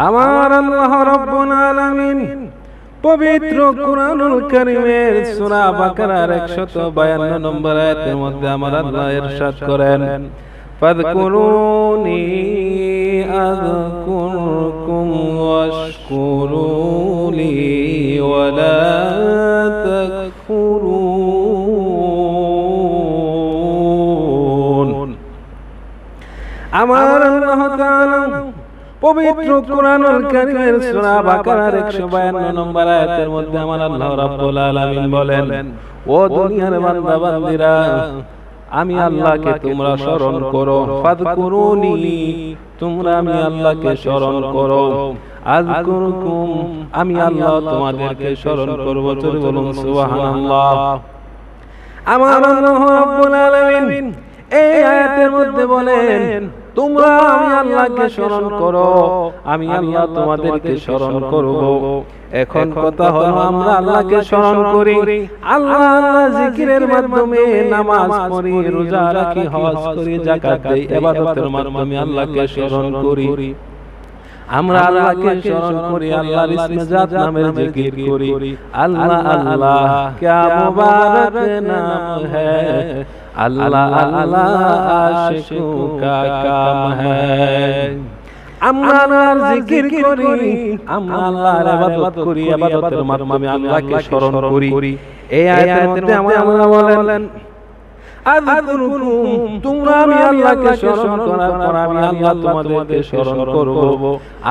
আমার আল্লাহ রাব্বুল আলামিন পবিত্র কুরআনুল কারীমের সূরা বাকারার 152 নম্বর আয়াতের মধ্যে আমার আল্লাহ ইরশাদ করেন, ফাযকুরুনি আযকুরকুম ওয়াশকুরুলি ওয়ালা তাকফুরুন। আমার আল্লাহ তাআলা পবিত্র কুরআনুল কারীমের সূরা বাকারার 152 নম্বর আয়াতের মধ্যে আমার আল্লাহ রাব্বুল আলামিন বলেন, ও দুনিয়ার বান্দা বান্দীরা, আমি আল্লাহকে তোমরা স্মরণ করো, ফাযকুরুনি, তোমরা আমি আল্লাহকে স্মরণ করো, আযকুরকুম, আমি আল্লাহ তোমাদেরকে স্মরণ করব। চলে বলুন সুবহানাল্লাহ। আমার আল্লাহ রাব্বুল আলামিন এই আয়াতের মধ্যে বলেন, তোমরা আমি আল্লাহকে স্মরণ করো, আমি আল্লাহ তোমাদেরকে স্মরণ করব। এখন কথা হলো, আমরা আল্লাহকে স্মরণ করি, আল্লাহ আল্লাহ জিকিরের মাধ্যমে, নামাজ পড়ি, রোজা রাখি, হজ করি, যাকাত দেই, ইবাদতের মাধ্যমে আল্লাহকে স্মরণ করি। আমরা আল্লাহকে স্মরণ করি, আল্লাহর ইসমে জাত নামের জিকির করি। আল্লাহ আল্লাহ क्या मुबारक नाम है, अल्लाह अल्लाह आशिकों का काम है। আমরা আল্লাহর জিকির করি, আমরা আল্লাহর ইবাদত করি, ইবাদতের মাধ্যমে আল্লাহকে স্মরণ করি। এই আয়াতের মধ্যে আল্লাহ বলেন, আযকুরকুম, তোমরা আমি আল্লাহকে স্মরণ করার পর আমি আল্লাহ তোমাদেরকে স্মরণ করব।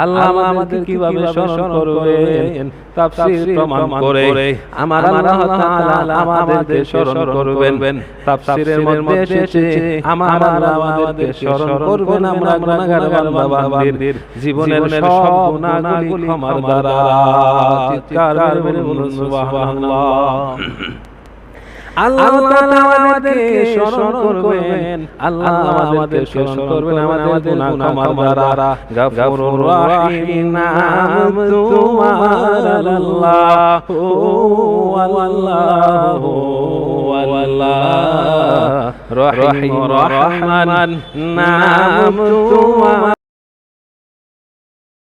আল্লাহ আমাদের কিভাবে স্মরণ করবেন তাফসীর প্রমাণ করে আমার আল্লাহ তাআলা আমাদেরকে স্মরণ করবেন। তাফসীরের মধ্যে এসেছে আমার আল্লাহ আমাদেরকে স্মরণ করবেন আমরা গুনাহগার বান্দা বান্দির জীবনের সব গুনাহগুলি ক্ষমার দ্বারা। চিৎকার করে বলুন সুবহানাল্লাহ। আল্লাহ তাআলা আমাদেরকে স্মরণ করবেন, আল্লাহ আমাদেরকে স্মরণ করবেন আমাদের গুনাহ ক্ষমার দ্বারা। গফুরুর রহিম নাম তোমার আল্লাহ, আল্লাহু আল্লাহ, রহিম রহমান নাম তোমার